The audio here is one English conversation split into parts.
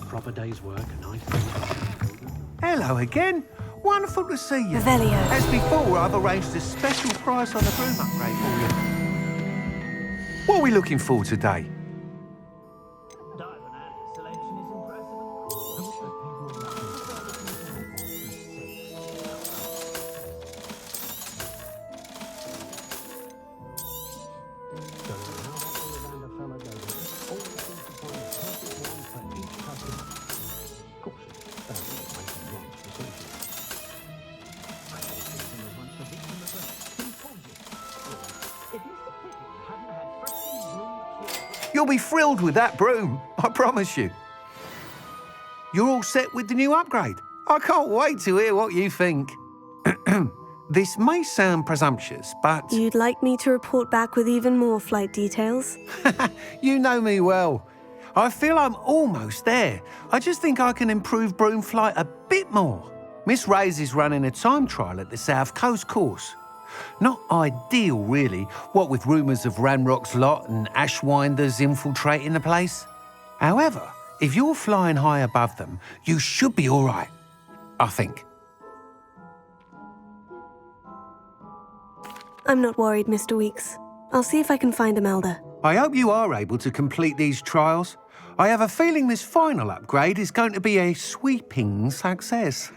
Proper day's work, and I think... Hello again. Wonderful to see you. Revelio. As before, I've arranged a special price on the broom upgrade for you. What are we looking for today? You'll be thrilled with that broom, I promise you. You're all set with the new upgrade. I can't wait to hear what you think. This may sound presumptuous, but... You'd like me to report back with even more flight details? You know me well. I feel I'm almost there. I just think I can improve broom flight a bit more. Miss Ray's is running a time trial at the South Coast course. Not ideal, really, what with rumours of Ranrock's lot and Ashwinders infiltrating the place. However, if you're flying high above them, you should be all right, I think. I'm not worried, Mr. Weeks. I'll see if I can find Imelda. I hope you are able to complete these trials. I have a feeling this final upgrade is going to be a sweeping success.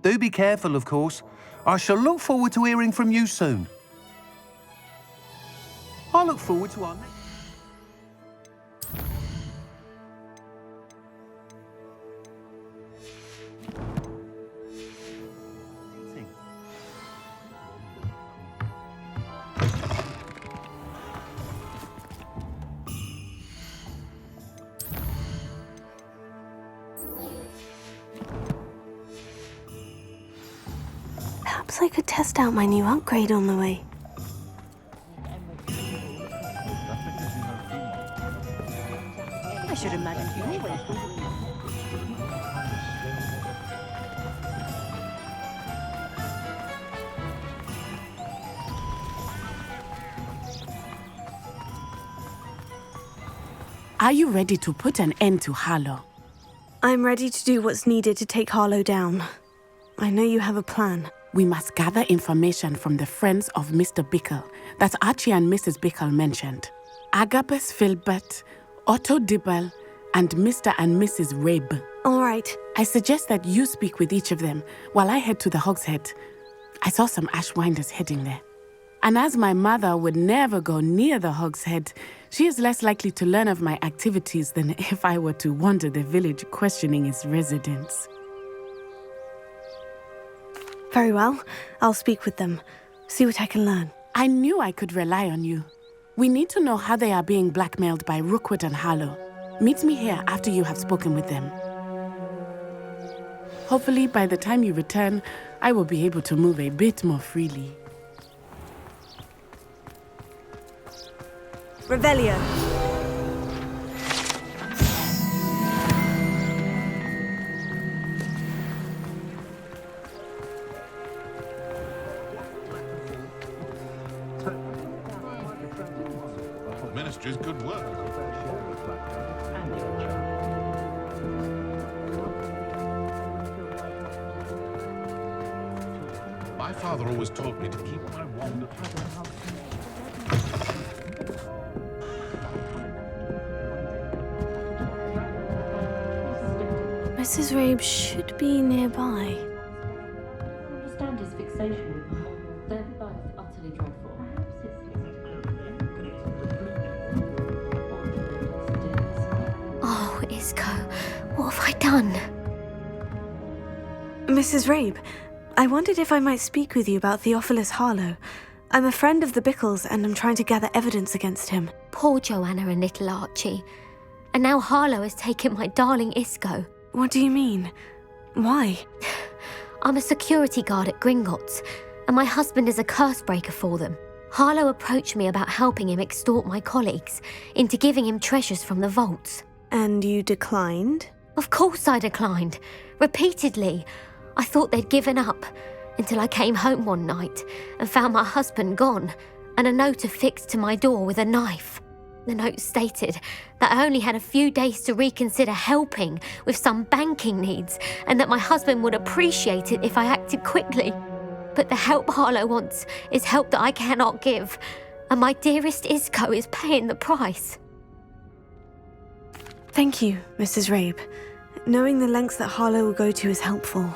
Do be careful, of course. I shall look forward to hearing from you soon. I look forward to our next... meeting. Perhaps I could test out my new upgrade on the way. I should imagine you always... Are you ready to put an end to Harlow? I'm ready to do what's needed to take Harlow down. I know you have a plan. We must gather information from the friends of Mr. Bickle that Archie and Mrs. Bickle mentioned. Agabus Filbert, Otto Dibble, and Mr. and Mrs. Rabe. All right. I suggest that you speak with each of them while I head to the Hogshead. I saw some Ashwinders heading there. And as my mother would never go near the Hogshead, she is less likely to learn of my activities than if I were to wander the village questioning its residents. Very well. I'll speak with them. See what I can learn. I knew I could rely on you. We need to know how they are being blackmailed by Rookwood and Harlow. Meet me here after you have spoken with them. Hopefully, by the time you return, I will be able to move a bit more freely. Revelio. Ministry's good work. My father always taught me to keep my wand. Mrs. Rabe should be nearby. I understand his fixation with them. They're both utterly dreadful. Oh, Isco, what have I done? Mrs. Rabe, I wondered if I might speak with you about Theophilus Harlow. I'm a friend of the Bickles and I'm trying to gather evidence against him. Poor Joanna and little Archie. And now Harlow has taken my darling Isco. What do you mean? Why? I'm a security guard at Gringotts, and my husband is a curse breaker for them. Harlow approached me about helping him extort my colleagues into giving him treasures from the vaults. And you declined? Of course I declined. Repeatedly. I thought they'd given up, until I came home one night and found my husband gone, and a note affixed to my door with a knife. The note stated that I only had a few days to reconsider helping with some banking needs, and that my husband would appreciate it if I acted quickly. But the help Harlow wants is help that I cannot give, and my dearest Isco is paying the price. Thank you, Mrs. Rabe. Knowing the lengths that Harlow will go to is helpful,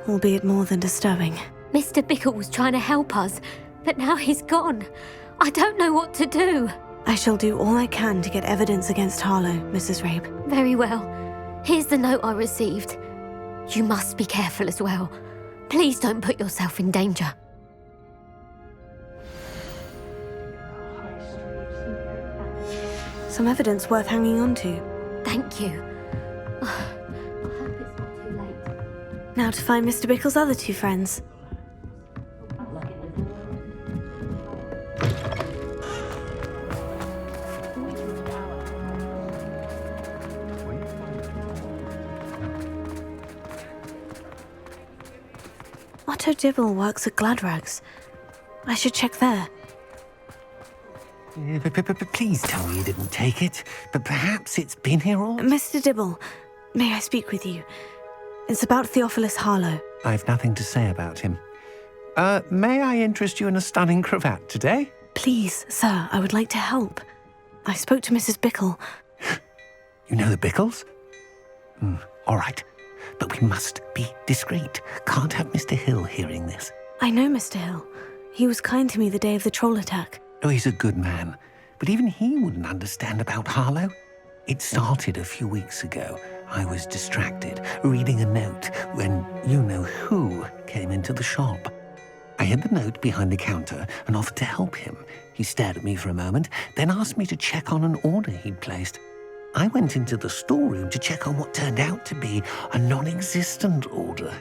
albeit more than disturbing. Mr. Bickle was trying to help us, but now he's gone. I don't know what to do. I shall do all I can to get evidence against Harlow, Mrs. Rabe. Very well. Here's the note I received. You must be careful as well. Please don't put yourself in danger. Some evidence worth hanging on to. Thank you. I hope it's not too late. Now to find Mr. Bickle's other two friends. Otto Dibble works at Gladrags. I should check there. Please tell me you didn't take it. But perhaps it's been here all... Mr. Dibble, may I speak with you? It's about Theophilus Harlow. I've nothing to say about him. May I interest you in a stunning cravat today? Please, sir, I would like to help. I spoke to Mrs. Bickle. You know the Bickles? All right. But we must be discreet. Can't have Mr. Hill hearing this. I know Mr. Hill. He was kind to me the day of the troll attack. Oh, he's a good man. But even he wouldn't understand about Harlow. It started a few weeks ago. I was distracted, reading a note, when you-know-who came into the shop. I hid the note behind the counter and offered to help him. He stared at me for a moment, then asked me to check on an order he'd placed. I went into the storeroom to check on what turned out to be a non-existent order.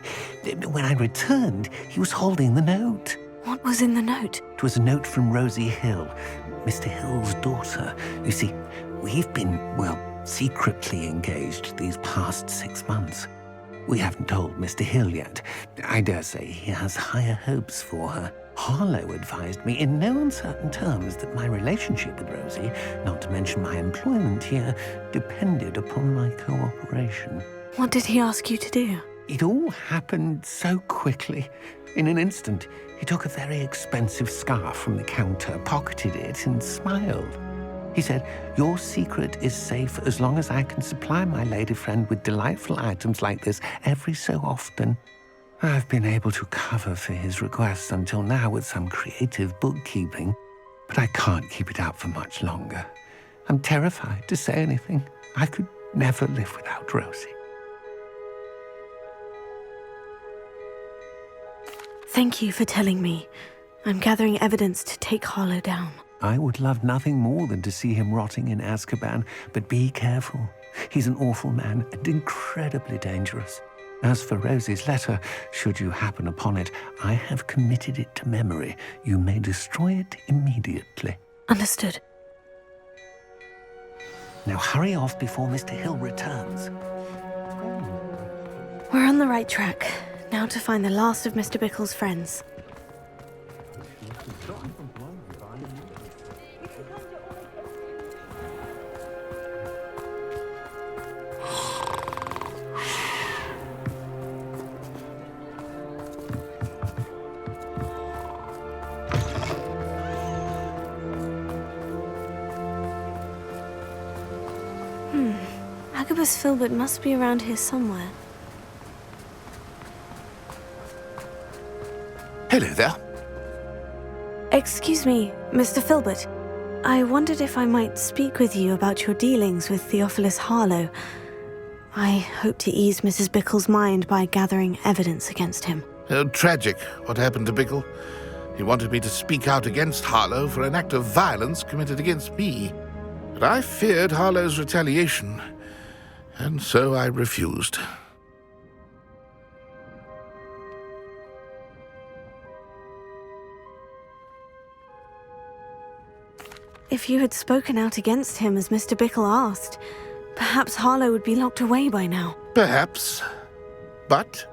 When I returned, he was holding the note. What was in the note? It was a note from Rosie Hill, Mr. Hill's daughter. You see, we've been, secretly engaged these past 6 months. We haven't told Mr. Hill yet. I dare say he has higher hopes for her. Harlow advised me in no uncertain terms that my relationship with Rosie, not to mention my employment here, depended upon my cooperation. What did he ask you to do? It all happened so quickly. In an instant, he took a very expensive scarf from the counter, pocketed it, and smiled. He said, "Your secret is safe as long as I can supply my lady friend with delightful items like this every so often." I've been able to cover for his requests until now with some creative bookkeeping, but I can't keep it up for much longer. I'm terrified to say anything. I could never live without Rosie. Thank you for telling me. I'm gathering evidence to take Harlow down. I would love nothing more than to see him rotting in Azkaban, but be careful. He's an awful man and incredibly dangerous. As for Rosie's letter, should you happen upon it, I have committed it to memory. You may destroy it immediately. Understood. Now hurry off before Mr. Hill returns. We're on the right track. Now to find the last of Mr. Bickle's friends. Agabus Filbert must be around here somewhere. Hello there. Excuse me, Mr. Filbert. I wondered if I might speak with you about your dealings with Theophilus Harlow. I hope to ease Mrs. Bickle's mind by gathering evidence against him. Tragic what happened to Bickle. He wanted me to speak out against Harlow for an act of violence committed against me. But I feared Harlow's retaliation, and so I refused. If you had spoken out against him as Mr. Bickle asked, perhaps Harlow would be locked away by now. Perhaps. But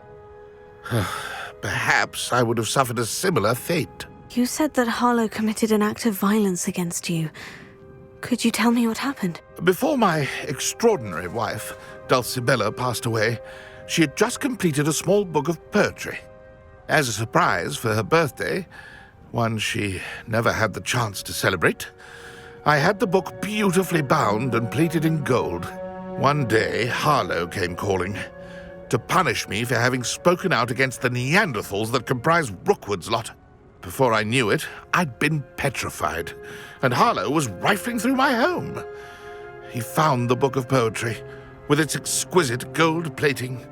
perhaps I would have suffered a similar fate. You said that Harlow committed an act of violence against you. Could you tell me what happened? Before my extraordinary wife, Dulcibella, passed away, she had just completed a small book of poetry. As a surprise for her birthday, one she never had the chance to celebrate, I had the book beautifully bound and plated in gold. One day, Harlow came calling to punish me for having spoken out against the Neanderthals that comprise Rookwood's lot. Before I knew it, I'd been petrified, and Harlow was rifling through my home. He found the book of poetry, with its exquisite gold plating.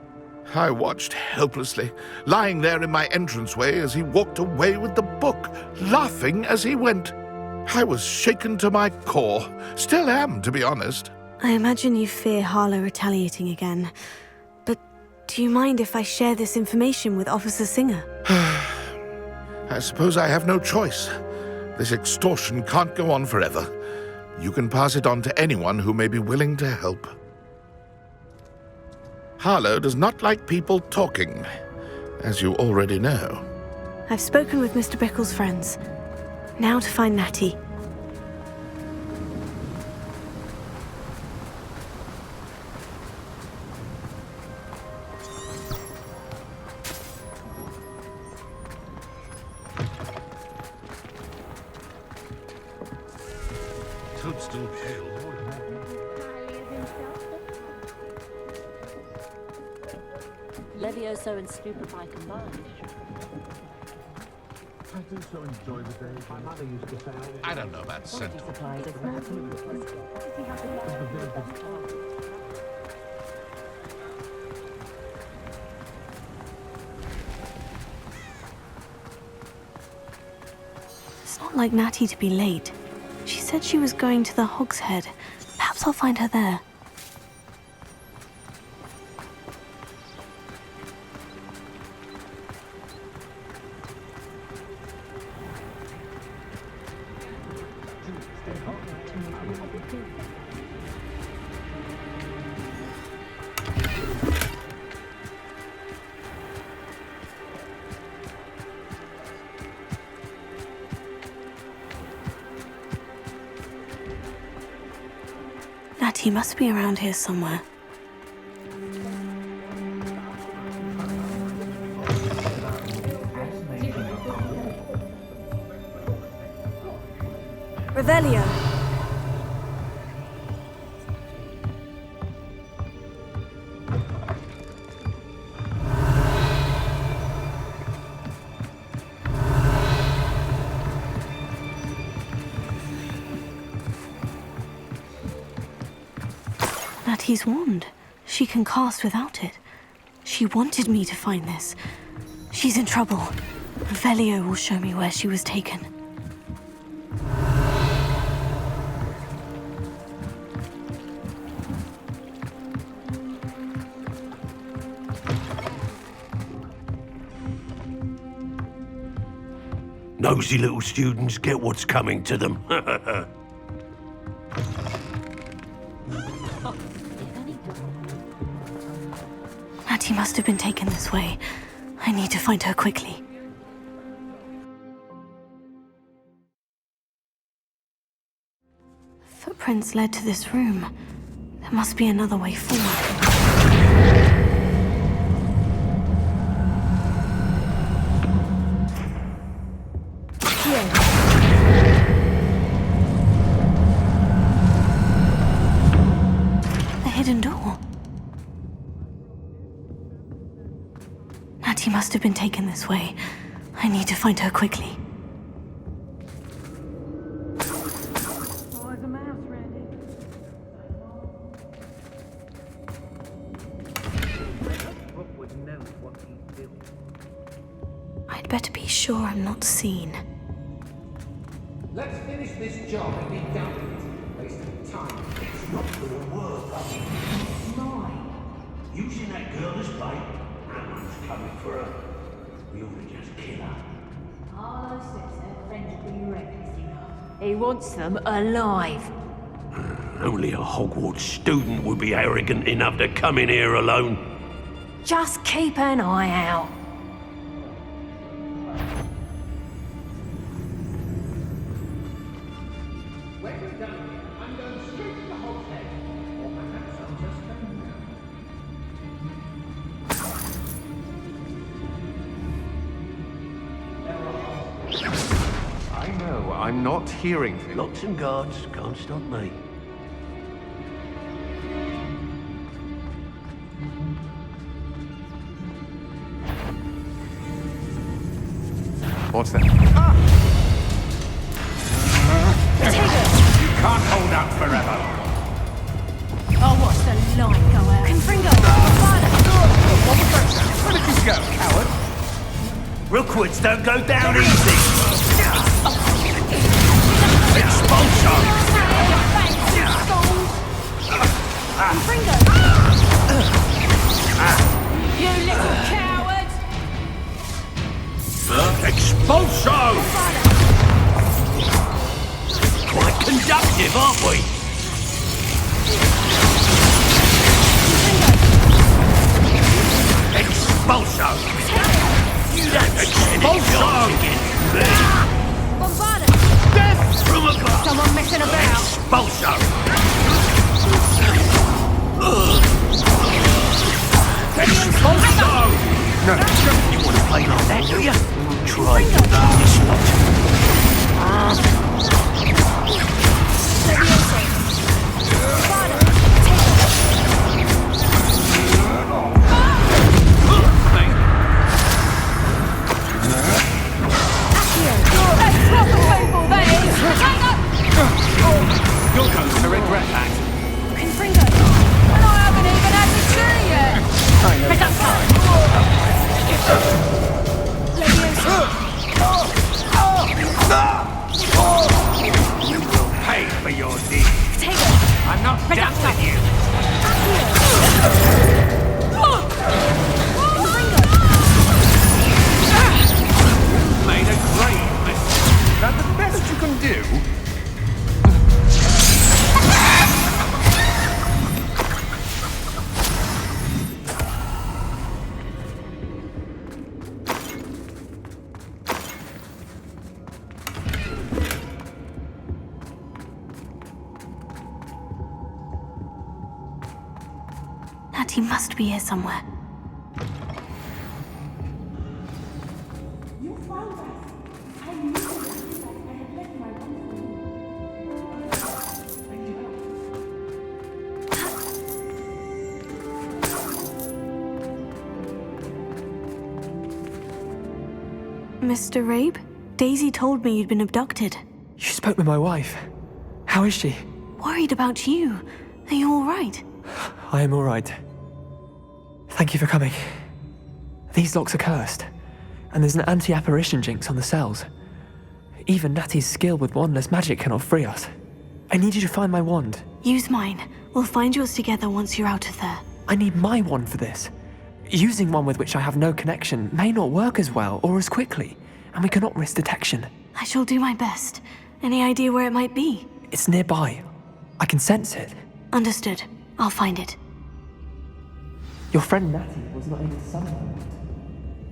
I watched helplessly, lying there in my entranceway as he walked away with the book, laughing as he went. I was shaken to my core. Still am, to be honest. I imagine you fear Harlow retaliating again. But do you mind if I share this information with Officer Singer? I suppose I have no choice. This extortion can't go on forever. You can pass it on to anyone who may be willing to help. Harlow does not like people talking, as you already know. I've spoken with Mr. Bickle's friends. Now to find Natty. Toadstool Kale. Levioso and Stupefy combined. I don't know about scent. Supplies is not. It's not like Natty to be late. She said she was going to the Hog's Head. Perhaps I'll find her there. Natty must be around here somewhere. Revelio! Natty's wand. She can cast without it. She wanted me to find this. She's in trouble. Velio will show me where she was taken. Nosy little students get what's coming to them. Natty must have been taken this way. I need to find her quickly. Footprints led to this room. There must be another way forward. A hidden door. Natty must have been taken this way. I need to find her quickly. I'd better be sure I'm not seen. Let's finish this job and be done with it. Wasting time. It's not gonna work. Using that girl as bait. Ammon's coming for her. We ought to just kill her. Harlow says her friends will be reckless enough. He wants them alive. Only a Hogwarts student would be arrogant enough to come in here alone. Just keep an eye out. When we're done here, I'm going straight to the hogshead. Or perhaps I'll just come down. I know, I'm not hearing things. Locks and guards can't stop me. What's that? You can't hold out forever. Oh, what's the light go out? Confringo! What was that sound? Where did you go, coward? Rookwoods don't go down easy. Expulsion! Confringo! You little coward! Expulsion! Quite conductive, aren't we? Expulsion! You don't expulsion against me! Bombarda! Death from above! Someone messing about! Expulsion! Expulsion! No. You want to play like that, do you? Try this lot. You're going to regret that. Confringo! And I haven't even had the tea yet! Pick up You will pay for your deed. Take it! I'm not done with you. Made a grave mistake. Is that the best you can do? Natty must be here somewhere. You found us. I knew that I had left my wand for you. Mr. Rabe? Daisy told me you'd been abducted. You spoke with my wife. How is she? Worried about you. Are you all right? I am all right. Thank you for coming. These locks are cursed, and there's an anti-apparition jinx on the cells. Even Natty's skill with wandless magic cannot free us. I need you to find my wand. Use mine. We'll find yours together once you're out of there. I need my wand for this. Using one with which I have no connection may not work as well or as quickly, and we cannot risk detection. I shall do my best. Any idea where it might be? It's nearby. I can sense it. Understood. I'll find it. Your friend Natty was not able to summon her.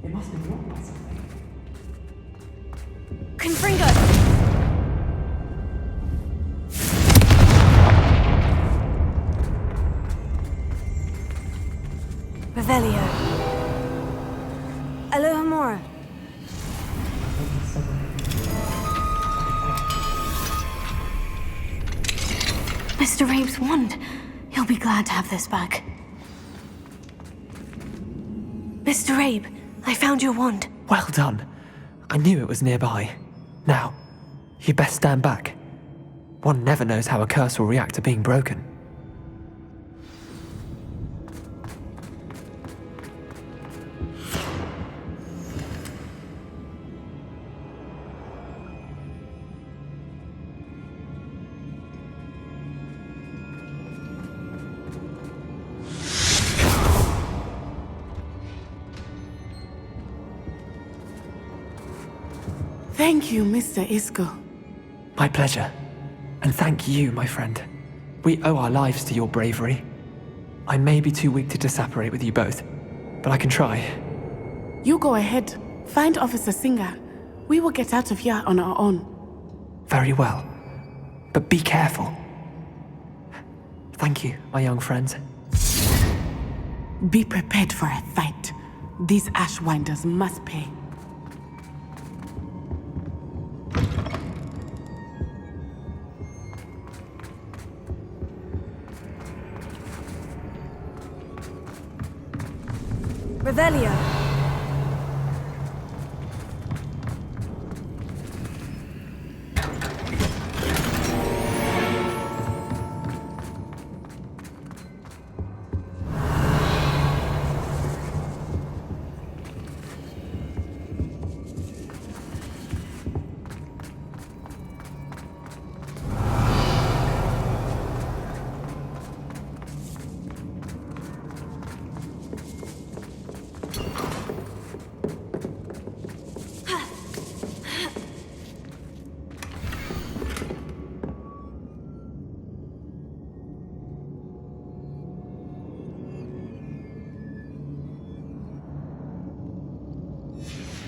It must have been blocked by something. Confringo! Revelio. Alohomora. Mr. Rabe's wand. He'll be glad to have this back. Mr. Rabe, I found your wand. Well done. I knew it was nearby. Now, you best stand back. One never knows how a curse will react to being broken. Thank you, Mr. Isco. My pleasure. And thank you, my friend. We owe our lives to your bravery. I may be too weak to separate with you both, but I can try. You go ahead. Find Officer Singer. We will get out of here on our own. Very well. But be careful. Thank you, my young friends. Be prepared for a fight. These Ashwinders must pay. Revelio.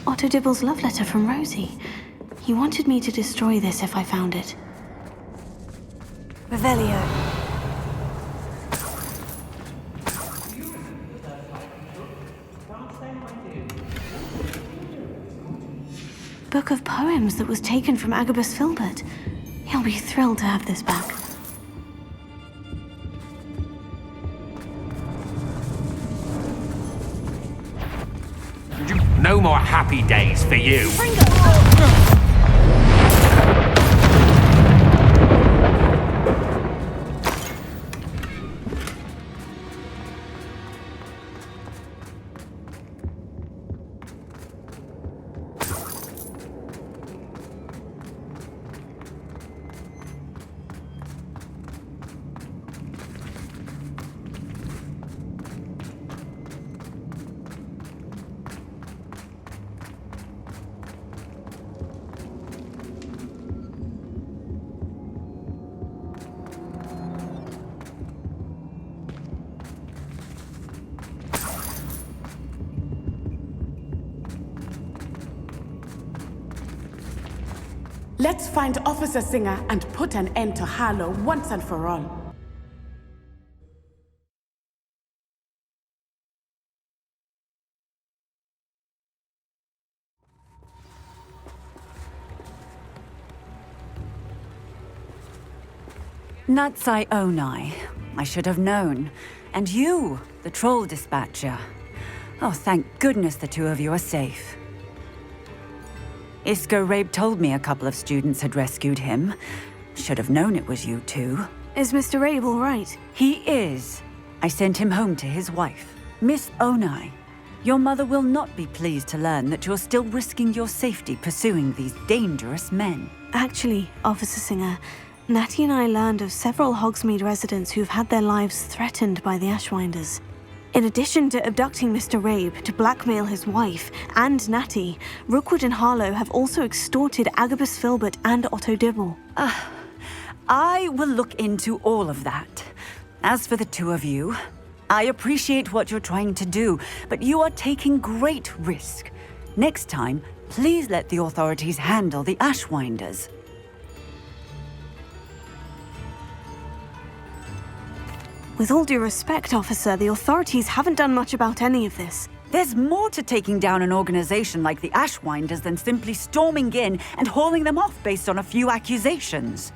Otto Dibble's love letter from Rosie. He wanted me to destroy this if I found it. Revelio. Book of poems that was taken from Agabus Filbert. He'll be thrilled to have this back. No more happy days for you. Let's find Officer Singer and put an end to Harlow once and for all. Natsai Onai. I should have known. And you, the troll dispatcher. Oh, thank goodness the two of you are safe. Isco Rabe told me a couple of students had rescued him. Should have known it was you two. Is Mr. Rabe all right? He is. I sent him home to his wife, Miss Onai. Your mother will not be pleased to learn that you're still risking your safety pursuing these dangerous men. Actually, Officer Singer, Natty and I learned of several Hogsmeade residents who've had their lives threatened by the Ashwinders. In addition to abducting Mr. Rabe to blackmail his wife and Natty, Rookwood and Harlow have also extorted Agabus Filbert and Otto Dibble. I will look into all of that. As for the two of you, I appreciate what you're trying to do, but you are taking great risk. Next time, please let the authorities handle the Ashwinders. With all due respect, officer, the authorities haven't done much about any of this. There's more to taking down an organization like the Ashwinders than simply storming in and hauling them off based on a few accusations.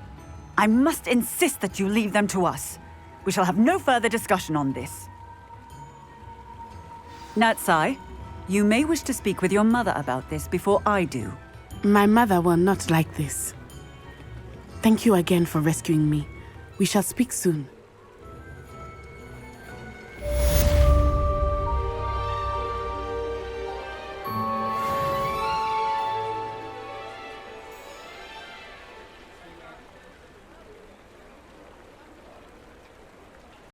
I must insist that you leave them to us. We shall have no further discussion on this. Natsai, you may wish to speak with your mother about this before I do. My mother will not like this. Thank you again for rescuing me. We shall speak soon.